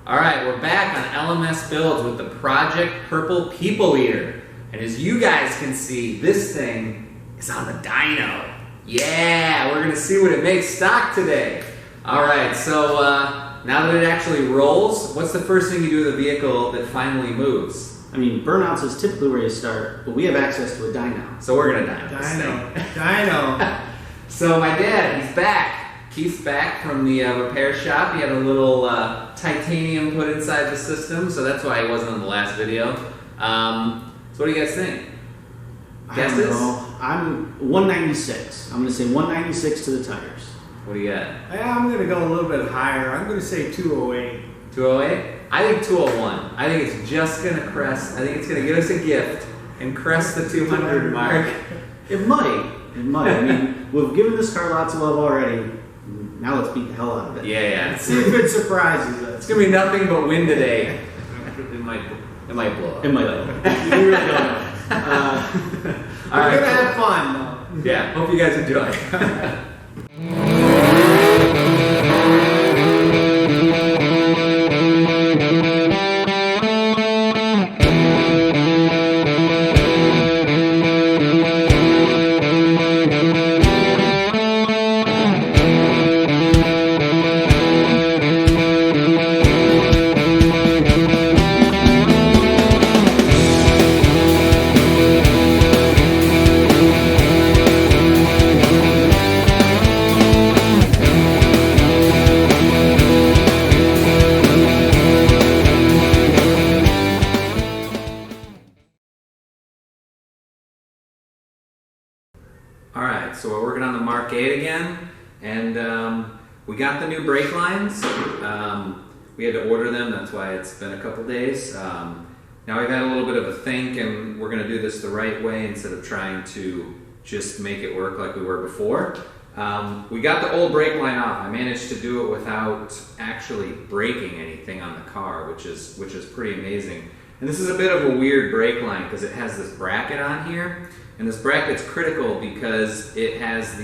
All right, we're back on LMS Builds with the Project Purple People Eater. And as you guys can see, this thing is on the dyno. Yeah, we're gonna see what it makes stock today. All right, so now that it actually rolls, what's the first thing you do with a vehicle that finally moves? I mean, burnouts is typically where you start, but we have access to a dyno. So we're gonna dyno this thing. Dyno. So my dad, he's back. Keith's back from the repair shop. He had a little titanium put inside the system, so that's why he wasn't in the last video. So what do you guys think? Guesses? I don't know. I'm 196. I'm going to say 196 to the tires. What do you got? I'm going to go a little bit higher. I'm going to say 208. 208? I think 201. I think it's just going to crest. I think it's going to give us a gift and crest the 200 mark. It might. It might. I mean, we've given this car lots of love already. Now let's beat the hell out of it. Yeah. See if it surprises us. It's going to be nothing but win today. It might blow up. It might. You really don't know. We're going to have fun, though. Yeah, hope you guys enjoy. Alright, so we're working on the Mark VIII again, and we got the new brake lines. We had to order them, that's why it's been a couple days. Now we've had a little bit of a think, and we're going to do this the right way instead of trying to just make it work like we were before. We got the old brake line off. I managed to do it without actually breaking anything on the car, which is pretty amazing. And this is a bit of a weird brake line because it has this bracket on here. And this bracket's critical because it has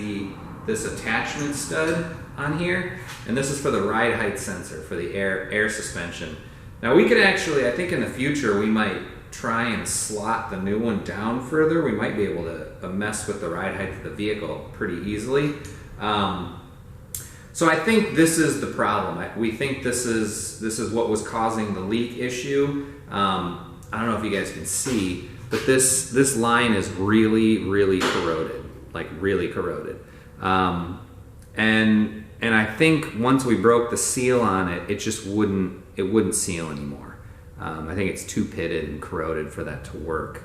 this attachment stud on here, and this is for the ride height sensor for the air suspension. Now we could actually, I think in the future we might try and slot the new one down further. We might be able to mess with the ride height of the vehicle pretty easily. So I think this is the problem. We think this is what was causing the leak issue. I don't know if you guys can see, but this line is really corroded, like really corroded. And I think once we broke the seal on it, it just wouldn't seal anymore. I think it's too pitted and corroded for that to work.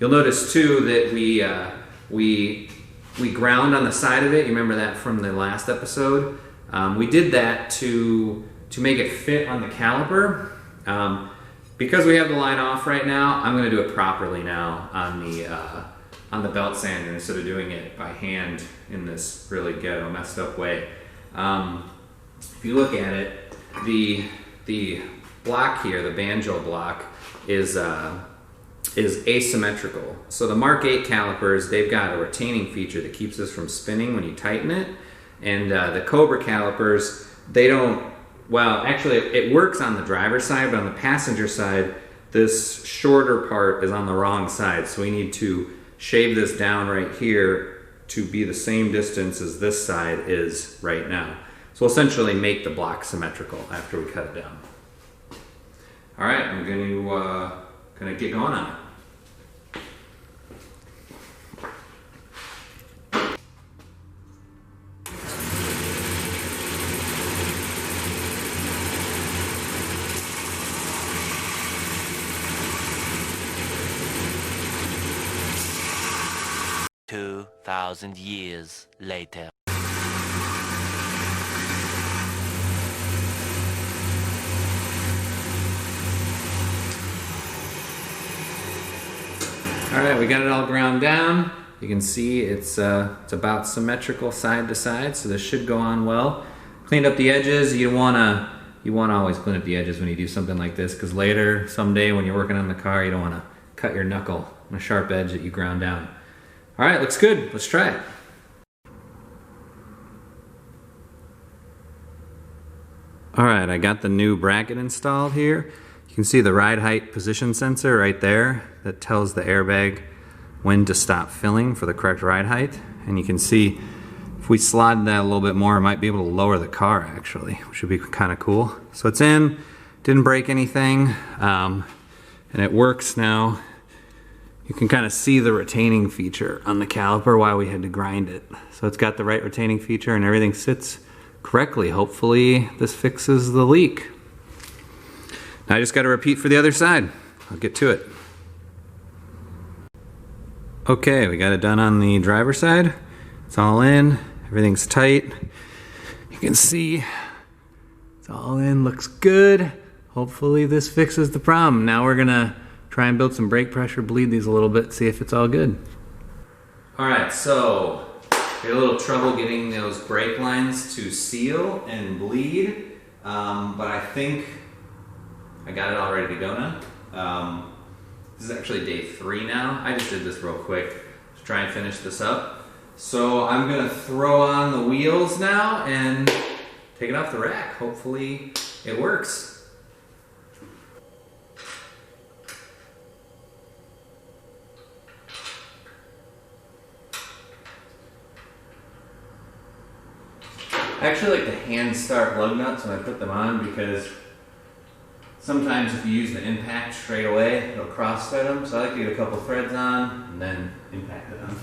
You'll notice too that we ground on the side of it. You remember that from the last episode? We did that to make it fit on the caliper. Because we have the line off right now, I'm going to do it properly now on the belt sander instead of doing it by hand in this really ghetto, messed up way. If you look at it, the block here, the banjo block, is asymmetrical. So the Mark VIII calipers, they've got a retaining feature that keeps this from spinning when you tighten it, and the Cobra calipers, they don't. Well, actually, it works on the driver's side, but on the passenger side, this shorter part is on the wrong side. So we need to shave this down right here to be the same distance as this side is right now. So we'll essentially make the block symmetrical after we cut it down. All right, I'm gonna get going on it. Thousand years later. All right, we got it all ground down. You can see it's about symmetrical side to side, so this should go on well. Cleaned up the edges. You wanna always clean up the edges when you do something like this, because later, someday, when you're working on the car, you don't want to cut your knuckle on a sharp edge that you ground down. All right, looks good. Let's try it. All right, I got the new bracket installed here. You can see the ride height position sensor right there that tells the airbag when to stop filling for the correct ride height. And you can see if we slide that a little bit more, I might be able to lower the car actually, which would be kind of cool. So it's in, didn't break anything, and it works now. You can kind of see the retaining feature on the caliper, why we had to grind it. So it's got the right retaining feature and everything sits correctly. Hopefully this fixes the leak. Now I just got to repeat for the other side. I'll get to it. Okay, we got it done on the driver's side. It's all in, everything's tight. You can see it's all in, looks good. Hopefully this fixes the problem. Now we're gonna try and build some brake pressure, bleed these a little bit, see if it's all good. All right, so we had a little trouble getting those brake lines to seal and bleed, but I think I got it all ready to go now. This is actually day 3 now. I just did this real quick to try and finish this up. So I'm gonna throw on the wheels now and take it off the rack. Hopefully it works. I actually like to hand start lug nuts when I put them on because sometimes if you use the impact straight away, it'll cross thread them. So I like to get a couple threads on and then impact it on.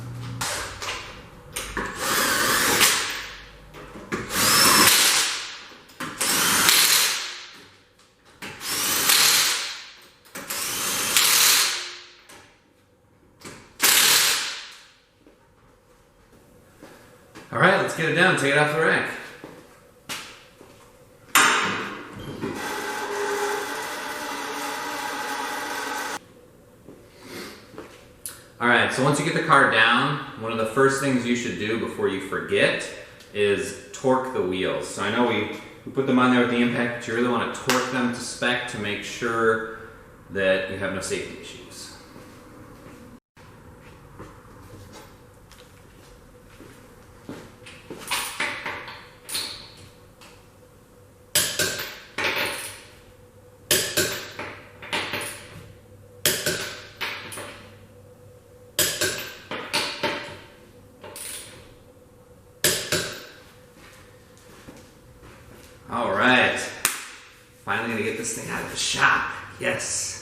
All right, let's get it down, take it off the rack. All right, so once you get the car down, one of the first things you should do before you forget is torque the wheels. So I know we put them on there with the impact, but you really want to torque them to spec to make sure that you have no safety issues. All right, finally gonna get this thing out of the shop. Yes.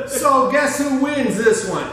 So guess who wins this one?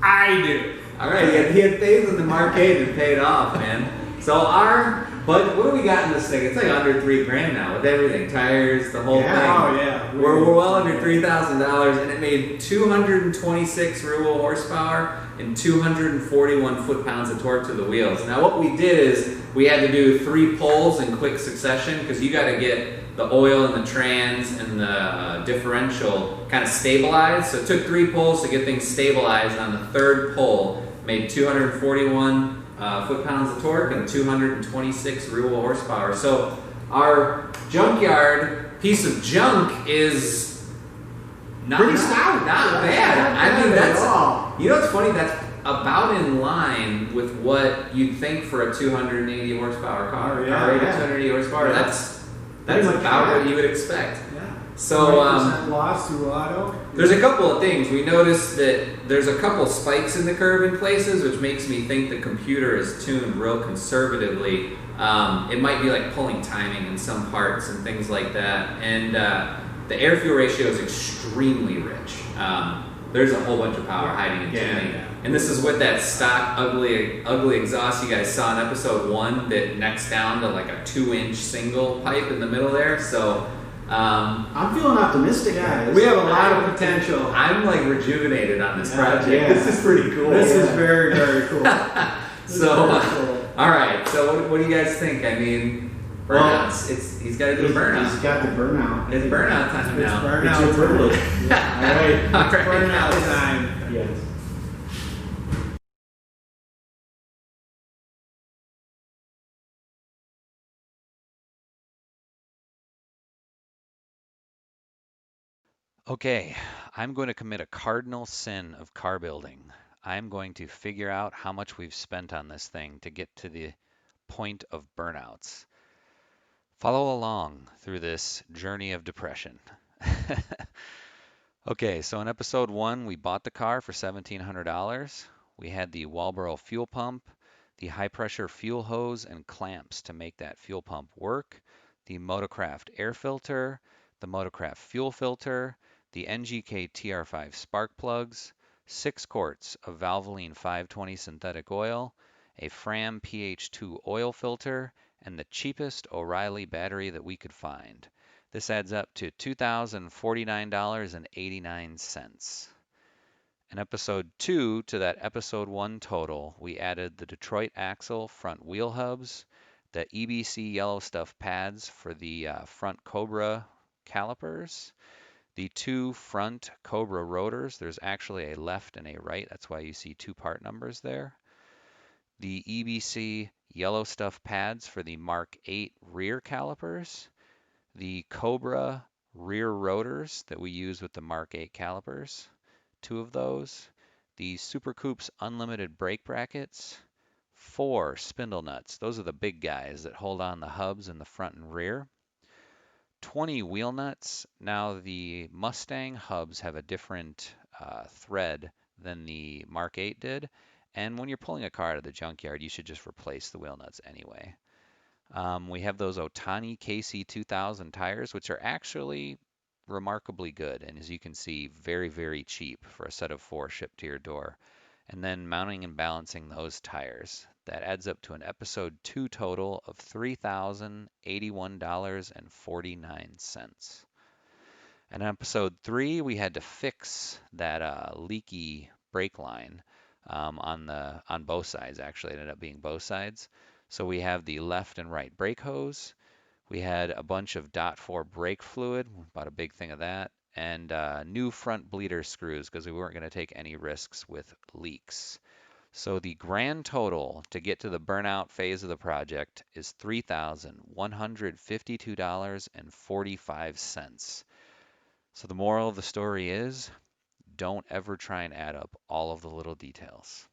I do. All right, he had faith in the Mark VIII and paid off, man. So our budget, what do we got in this thing? It's like under $3,000 now with everything, tires, the whole thing. Oh yeah. We're well under $3,000, and it made 226 rear-wheel horsepower and 241 foot-pounds of torque to the wheels. Now what we did is we had to do 3 pulls in quick succession because you got to get the oil and the trans and the differential kind of stabilized. So it took 3 pulls to get things stabilized. On the 3rd pull, made 241 foot-pounds of torque and 226 rear-wheel horsepower. So our junkyard piece of junk is not bad. I mean, that's, you know what's funny? That's about in line with what you'd think for a 280 horsepower car, Oh, yeah, car rated yeah. 280 horsepower. Yeah. That's Pretty much about correct. what you would expect. Yeah. So 20% loss through auto. there's a couple of things. We noticed that there's a couple spikes in the curve in places, which makes me think the computer is tuned real conservatively. It might be like pulling timing in some parts and things like that. And the air-fuel ratio is extremely rich. There's a whole bunch of power hiding in tuning. Yeah. And this is with that stock ugly exhaust you guys saw in episode 1 that necks down to like a 2-inch single pipe in the middle there. So I'm feeling optimistic, guys. We have a lot of potential. I'm like rejuvenated on this project. yeah. This is pretty cool. This is very, very cool. So, This is very cool. all right. So, what do you guys think? I mean, burnouts. He's got to do a burnout. He's got the burnout. It's burnout time It's now. burnout It's your privilege. time. All right. All right. Burnout time. Yes. Okay, I'm going to commit a cardinal sin of car building. I'm going to figure out how much we've spent on this thing to get to the point of burnouts. Follow along through this journey of depression. Okay, so in episode 1, we bought the car for $1,700. We had the Walboro fuel pump, the high pressure fuel hose and clamps to make that fuel pump work, the Motorcraft air filter, the Motorcraft fuel filter, the NGK TR5 spark plugs, 6 quarts of Valvoline 520 synthetic oil, a Fram PH2 oil filter, and the cheapest O'Reilly battery that we could find. This adds up to $2,049.89. In episode 2 to that episode 1 total, we added the Detroit axle front wheel hubs, the EBC yellow stuff pads for the front Cobra calipers, the 2 front Cobra rotors. There's actually a left and a right. That's why you see 2 part numbers there. The EBC yellow stuff pads for the Mark VIII rear calipers, the Cobra rear rotors that we use with the Mark VIII calipers, 2 of those, the Super Coupe's unlimited brake brackets, 4 spindle nuts. Those are the big guys that hold on the hubs in the front and rear. 20 wheel nuts. Now the Mustang hubs have a different thread than the Mark VIII did, and when you're pulling a car out of the junkyard, you should just replace the wheel nuts anyway. We have those Otani KC2000 tires, which are actually remarkably good, and as you can see, very, very cheap for a set of 4 shipped to your door. And then mounting and balancing those tires. That adds up to an episode 2 total of $3,081.49. And in episode 3, we had to fix that leaky brake line on both sides. Actually, it ended up being both sides. So we have the left and right brake hose. We had a bunch of .4 brake fluid, bought a big thing of that, and new front bleeder screws because we weren't going to take any risks with leaks. So the grand total to get to the burnout phase of the project is $3,152.45. So the moral of the story is, don't ever try and add up all of the little details.